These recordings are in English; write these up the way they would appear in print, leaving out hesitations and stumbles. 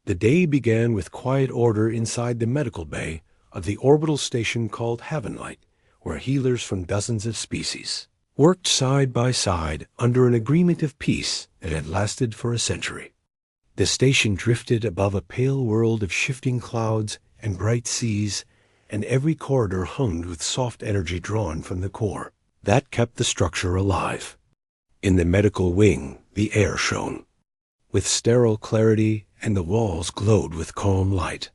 The day began with quiet order inside the medical bay of the orbital station called Havenlight, where healers from dozens of species worked side by side under an agreement of peace that had lasted for a century. The station drifted above a pale world of shifting clouds and bright seas, and every corridor hummed with soft energy drawn from the core. That kept the structure alive. In the medical wing, the air shone with sterile clarity, and the walls glowed with calm light,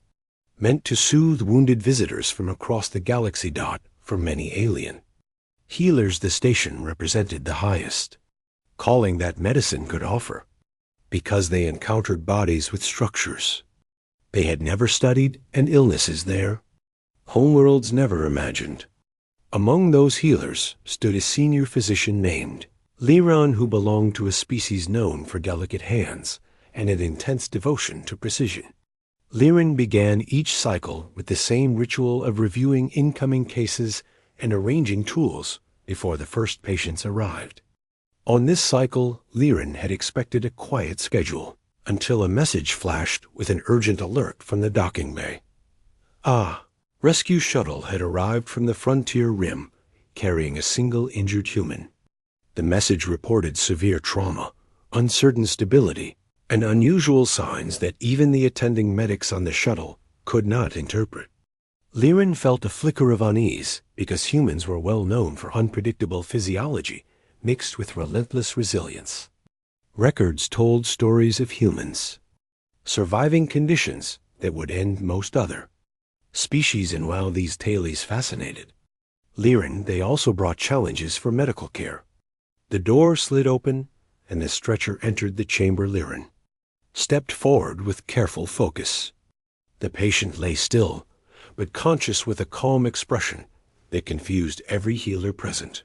meant to soothe wounded visitors from across the galaxy dot for many alien healers. The station represented the highest calling that medicine could offer, because they encountered bodies with structures they had never studied and illnesses there homeworlds never imagined. Among those healers stood a senior physician named Legen, who belonged to a species known for delicate hands and an intense devotion to precision. Legen began each cycle with the same ritual of reviewing incoming cases and arranging tools before the first patients arrived. On this cycle, Legen had expected a quiet schedule until a message flashed with an urgent alert from the docking bay. Rescue shuttle had arrived from the frontier rim, carrying a single injured human. The message reported severe trauma, uncertain stability, and unusual signs that even the attending medics on the shuttle could not interpret. Legen felt a flicker of unease because humans were well known for unpredictable physiology mixed with relentless resilience. Records told stories of humans surviving conditions that would end most other species, and while these tales fascinated Legen, they also brought challenges for medical care. The door slid open, and the stretcher entered the chamber. Legen stepped forward with careful focus. The patient lay still, but conscious, with a calm expression that confused every healer present.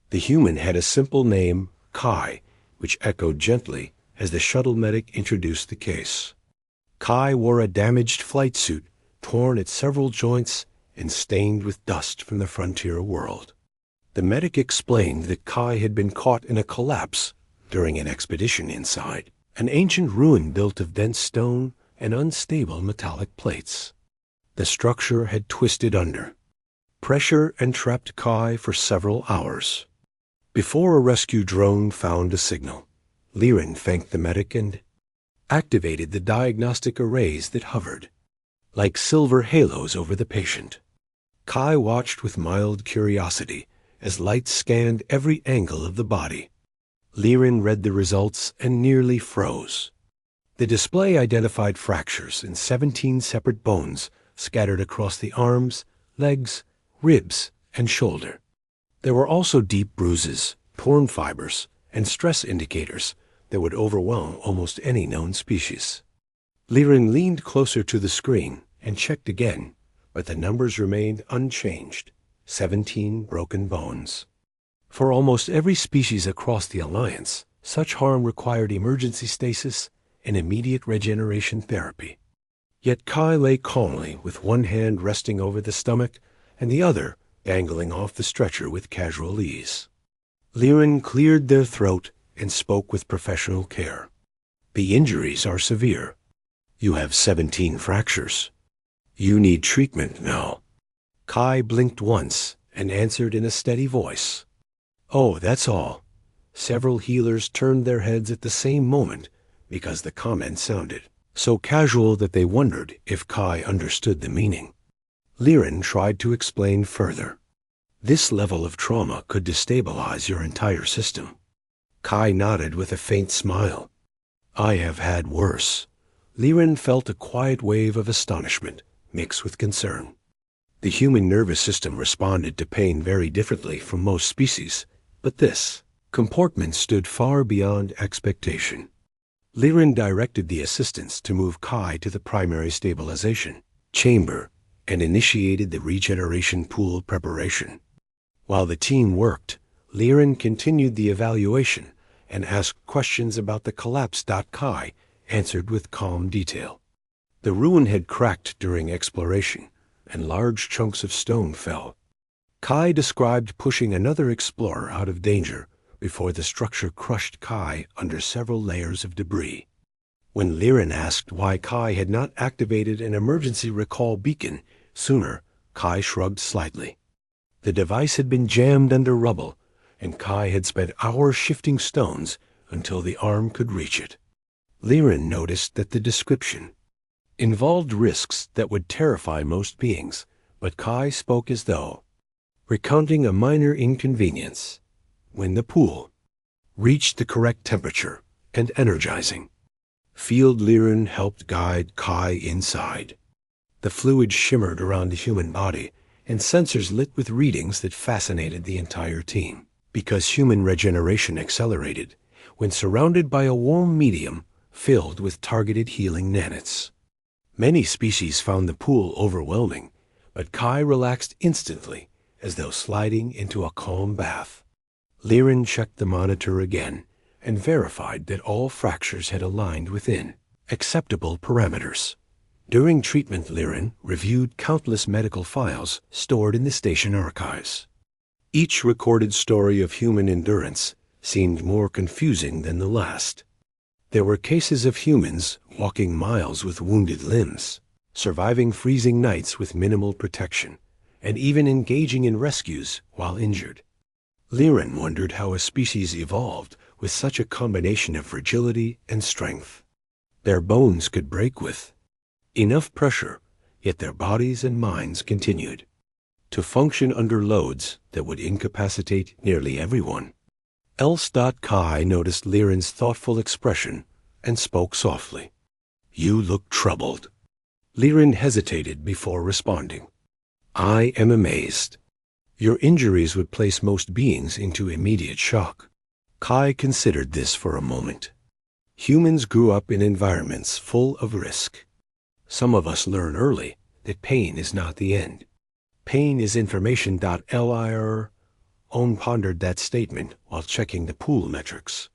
The human had a simple name, Kai, which echoed gently as the shuttle medic introduced the case. Kai wore a damaged flight suit, torn at several joints and stained with dust from the frontier world. The medic explained that Kai had been caught in a collapse during an expedition inside an ancient ruin built of dense stone and unstable metallic plates. The structure had twisted under pressure and trapped Kai for several hours. Before a rescue drone found a signal, Legen thanked the medic and activated the diagnostic arrays that hovered like silver halos over the patient. Kai watched with mild curiosity as light scanned every angle of the body. Legen read the results and nearly froze. The display identified fractures in 17 separate bones scattered across the arms, legs, ribs, and shoulder. There were also deep bruises, torn fibers, and stress indicators that would overwhelm almost any known species. Legen leaned closer to the screen and checked again, but the numbers remained unchanged, 17 broken bones. For almost every species across the Alliance, such harm required emergency stasis and immediate regeneration therapy. Yet Kai lay calmly, with one hand resting over the stomach and the other dangling off the stretcher with casual ease. Legen cleared their throat and spoke with professional care. The injuries are severe. You have 17 fractures. You need treatment now. Kai blinked once and answered in a steady voice. Oh, that's all. Several healers turned their heads at the same moment because the comment sounded so casual that they wondered if Kai understood the meaning. Legen tried to explain further. This level of trauma could destabilize your entire system. Kai nodded with a faint smile. I have had worse. Legen felt a quiet wave of astonishment mixed with concern. The human nervous system responded to pain very differently from most species, but this comportment stood far beyond expectation. Legen directed the assistants to move Kai to the primary stabilization chamber and initiated the regeneration pool preparation. While the team worked, Legen continued the evaluation and asked questions about the collapse. Kai answered with calm detail. The ruin had cracked during exploration, and large chunks of stone fell. Kai described pushing another explorer out of danger before the structure crushed Kai under several layers of debris. When Legen asked why Kai had not activated an emergency recall beacon sooner, Kai shrugged slightly. The device had been jammed under rubble, and Kai had spent hours shifting stones until the arm could reach it. Legen noticed that the description involved risks that would terrify most beings, but Kai spoke as though recounting a minor inconvenience. When the pool reached the correct temperature and energizing, Field Legen helped guide Kai inside. The fluid shimmered around the human body, and sensors lit with readings that fascinated the entire team. Because human regeneration accelerated when surrounded by a warm medium filled with targeted healing nanites. Many species found the pool overwhelming, but Kai relaxed instantly as though sliding into a calm bath. Legen checked the monitor again and verified that all fractures had aligned within acceptable parameters. During treatment, Legen reviewed countless medical files stored in the station archives. Each recorded story of human endurance seemed more confusing than the last. There were cases of humans walking miles with wounded limbs, surviving freezing nights with minimal protection, and even engaging in rescues while injured. Legen wondered how a species evolved with such a combination of fragility and strength. Their bones could break with enough pressure, yet their bodies and minds continued to function under loads that would incapacitate nearly everyone. Kai noticed Legen's thoughtful expression and spoke softly. "You look troubled." Legen hesitated before responding. "I am amazed. Your injuries would place most beings into immediate shock." Kai considered this for a moment. Humans grew up in environments full of risk. Some of us learn early that pain is not the end. Pain is information. Owen pondered that statement while checking the pool metrics.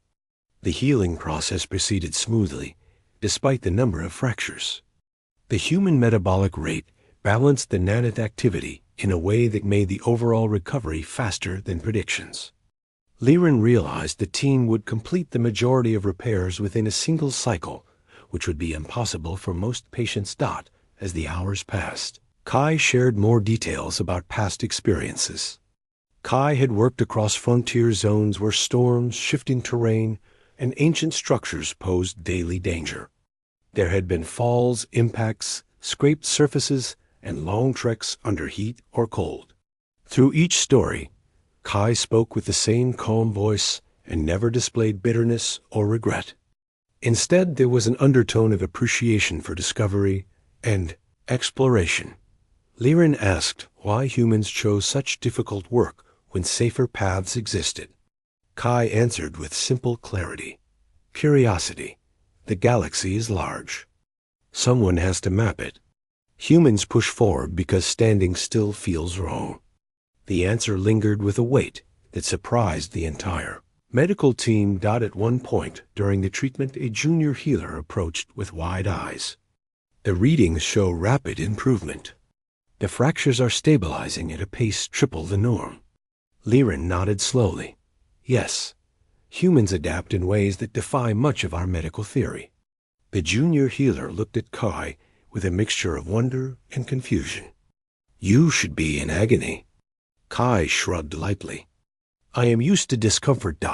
The healing process proceeded smoothly, despite the number of fractures. The human metabolic rate balanced the nanite activity in a way that made the overall recovery faster than predictions. Legen realized the team would complete the majority of repairs within a single cycle, which would be impossible for most patients. As the hours passed, Kai shared more details about past experiences. Kai had worked across frontier zones where storms, shifting terrain, and ancient structures posed daily danger. There had been falls, impacts, scraped surfaces, and long treks under heat or cold. Through each story, Kai spoke with the same calm voice and never displayed bitterness or regret. Instead, there was an undertone of appreciation for discovery and exploration. Legen asked why humans chose such difficult work when safer paths existed. Kai answered with simple clarity. Curiosity. The galaxy is large. Someone has to map it. Humans push forward because standing still feels wrong. The answer lingered with a weight that surprised the entire medical team. At one point during the treatment, a junior healer approached with wide eyes. The readings show rapid improvement. The fractures are stabilizing at a pace triple the norm. Legen nodded slowly. Yes, humans adapt in ways that defy much of our medical theory. The junior healer looked at Kai with a mixture of wonder and confusion. You should be in agony. Kai shrugged lightly. I am used to discomfort.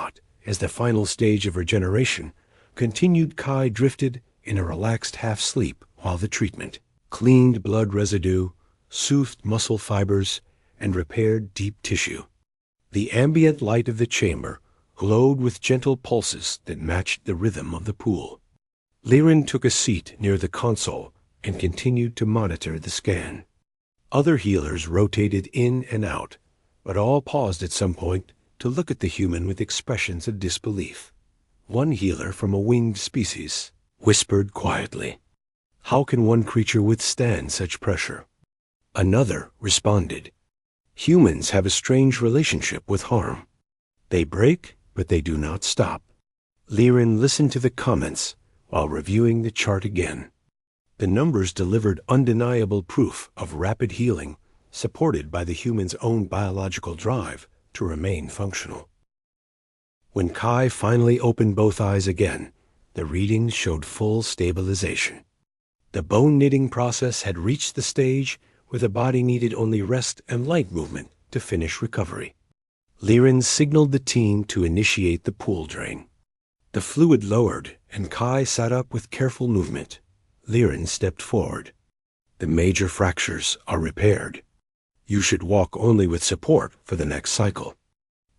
As the final stage of regeneration continued, Kai drifted in a relaxed half-sleep while the treatment cleaned blood residue, soothed muscle fibers, and repaired deep tissue. The ambient light of the chamber glowed with gentle pulses that matched the rhythm of the pool. Legen took a seat near the console and continued to monitor the scan. Other healers rotated in and out, but all paused at some point to look at the human with expressions of disbelief. One healer from a winged species whispered quietly, "How can one creature withstand such pressure?" Another responded, "Humans have a strange relationship with harm. They break, but they do not stop." Legen listened to the comments while reviewing the chart again. The numbers delivered undeniable proof of rapid healing, supported by the human's own biological drive to remain functional. When Kai finally opened both eyes again, The readings showed full stabilization. The bone-knitting process had reached the stage where the body needed only rest and light movement to finish recovery. Legen signaled the team to initiate the pool drain. The fluid lowered, and Kai sat up with careful movement. Legen stepped forward. The major fractures are repaired. You should walk only with support for the next cycle.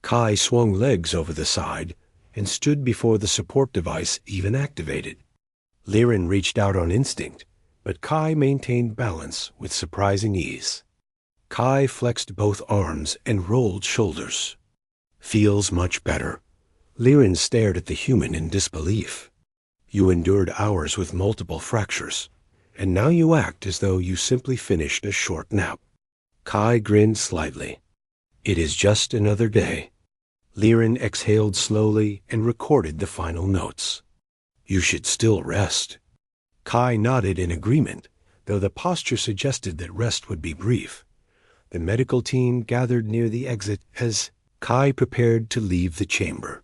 Kai swung legs over the side and stood before the support device even activated. Legen reached out on instinct, but Kai maintained balance with surprising ease. Kai flexed both arms and rolled shoulders. Feels much better. Legen stared at the human in disbelief. You endured hours with multiple fractures, and now you act as though you simply finished a short nap. Kai grinned slightly. It is just another day. Legen exhaled slowly and recorded the final notes. You should still rest. Kai nodded in agreement, though the posture suggested that rest would be brief. The medical team gathered near the exit as Kai prepared to leave the chamber.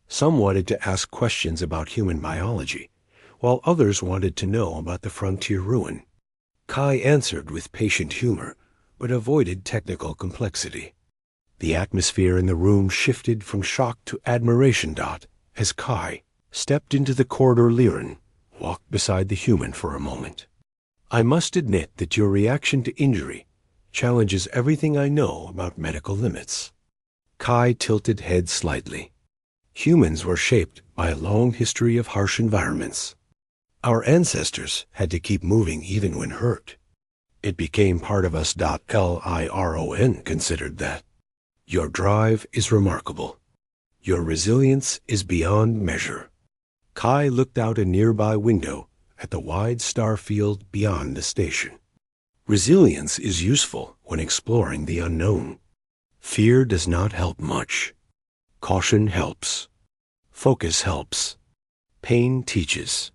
Some wanted to ask questions about human biology, while others wanted to know about the frontier ruin. Kai answered with patient humor, but avoided technical complexity. The atmosphere in the room shifted from shock to admiration as Kai stepped into the corridor. Legen walked beside the human for a moment. I must admit that your reaction to injury challenges everything I know about medical limits. Kai tilted head slightly. Humans were shaped by a long history of harsh environments. Our ancestors had to keep moving even when hurt. It became part of us. Liron considered that. Your drive is remarkable. Your resilience is beyond measure. Kai looked out a nearby window at the wide star field beyond the station. Resilience is useful when exploring the unknown. Fear does not help much. Caution helps. Focus helps. Pain teaches.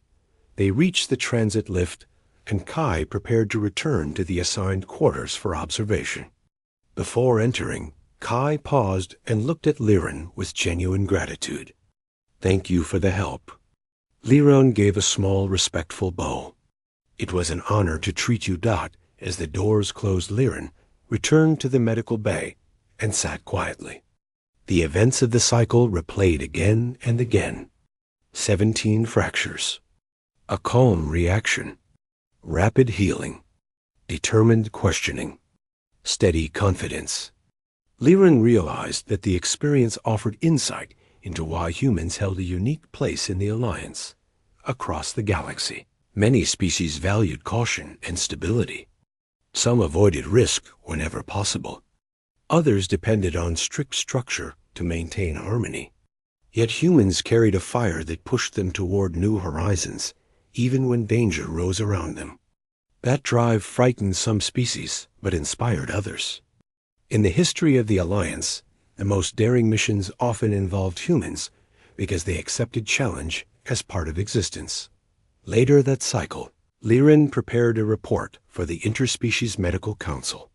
They reached the transit lift, and Kai prepared to return to the assigned quarters for observation. Before entering, Kai paused and looked at Legen with genuine gratitude. Thank you for the help. Legen gave a small, respectful bow. It was an honor to treat you. As the doors closed, Legen returned to the medical bay and sat quietly. The events of the cycle replayed again and again. 17 fractures. A calm reaction. Rapid healing. Determined questioning. Steady confidence. Legen realized that the experience offered insight into why humans held a unique place in the Alliance. Across the galaxy, many species valued caution and stability. Some avoided risk whenever possible. Others depended on strict structure to maintain harmony. Yet humans carried a fire that pushed them toward new horizons, even when danger rose around them. That drive frightened some species, but inspired others. In the history of the Alliance, the most daring missions often involved humans because they accepted challenge as part of existence. Later that cycle, Legen prepared a report for the Interspecies Medical Council.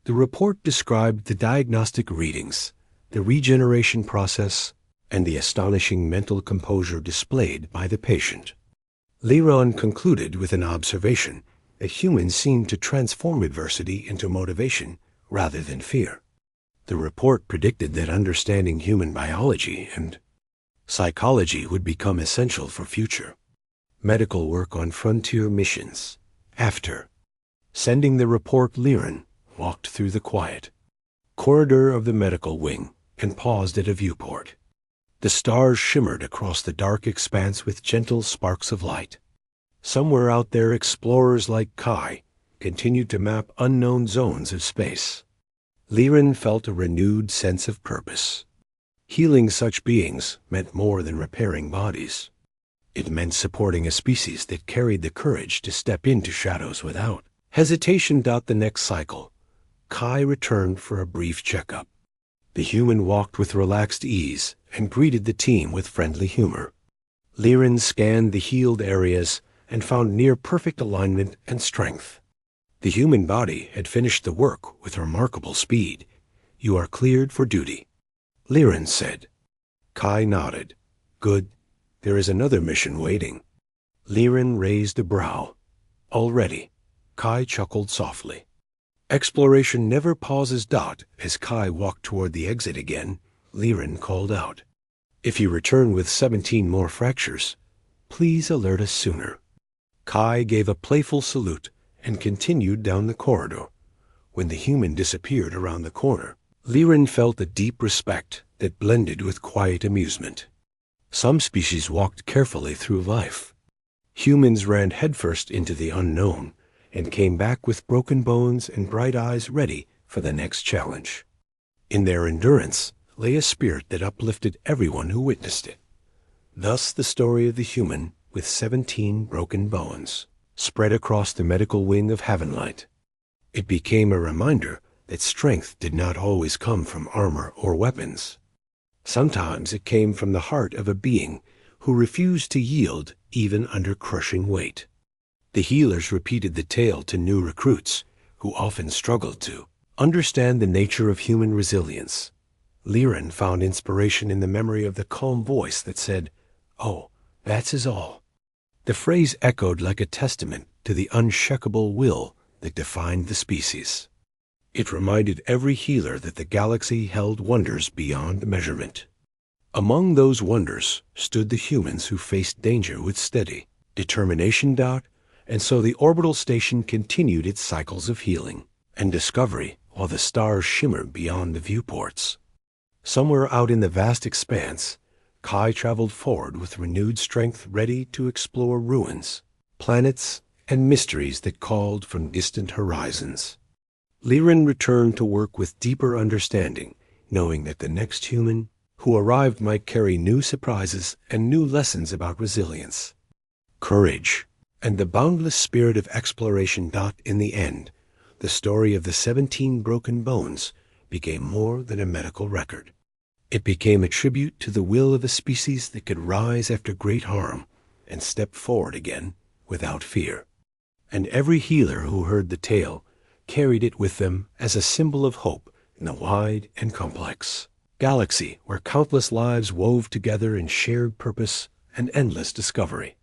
The report described the diagnostic readings, the regeneration process, and the astonishing mental composure displayed by the patient. Legen concluded with an observation that humans seemed to transform adversity into motivation rather than fear. The report predicted that understanding human biology and psychology would become essential for future medical work on frontier missions. After sending the report, Legen walked through the quiet corridor of the medical wing and paused at a viewport. The stars shimmered across the dark expanse with gentle sparks of light. Somewhere out there, explorers like Kai continued to map unknown zones of space. Legen felt a renewed sense of purpose. Healing such beings meant more than repairing bodies. It meant supporting a species that carried the courage to step into shadows without hesitation. The next cycle, Kai returned for a brief checkup. The human walked with relaxed ease and greeted the team with friendly humor. Legen scanned the healed areas and found near-perfect alignment and strength. The human body had finished the work with remarkable speed. You are cleared for duty, Legen said. Kai nodded. Good. there is another mission waiting." Legen raised a brow. "Already," Kai chuckled softly. "Exploration never pauses." As Kai walked toward the exit again, Legen called out, "If you return with 17 more fractures, please alert us sooner." Kai gave a playful salute and continued down the corridor. When the human disappeared around the corner, Legen felt a deep respect that blended with quiet amusement. Some species walked carefully through life. Humans ran headfirst into the unknown and came back with broken bones and bright eyes ready for the next challenge. In their endurance lay a spirit that uplifted everyone who witnessed it. Thus the story of the human with 17 broken bones spread across the medical wing of Havenlight. It became a reminder that strength did not always come from armor or weapons. Sometimes it came from the heart of a being who refused to yield even under crushing weight. The healers repeated the tale to new recruits who often struggled to understand the nature of human resilience. Legen found inspiration in the memory of the calm voice that said, "Oh, that's is all." The phrase echoed like a testament to the unshakable will that defined the species. It reminded every healer that the galaxy held wonders beyond measurement. Among those wonders stood the humans who faced danger with steady determination. And so the orbital station continued its cycles of healing and discovery while the stars shimmered beyond the viewports. Somewhere out in the vast expanse, Kai traveled forward with renewed strength, ready to explore ruins, planets, and mysteries that called from distant horizons. Legen returned to work with deeper understanding, knowing that the next human who arrived might carry new surprises and new lessons about resilience, courage, and the boundless spirit of exploration. In the end, the story of the 17 broken bones became more than a medical record. It became a tribute to the will of a species that could rise after great harm and step forward again without fear. And every healer who heard the tale carried it with them as a symbol of hope in the wide and complex galaxy where countless lives wove together in shared purpose and endless discovery.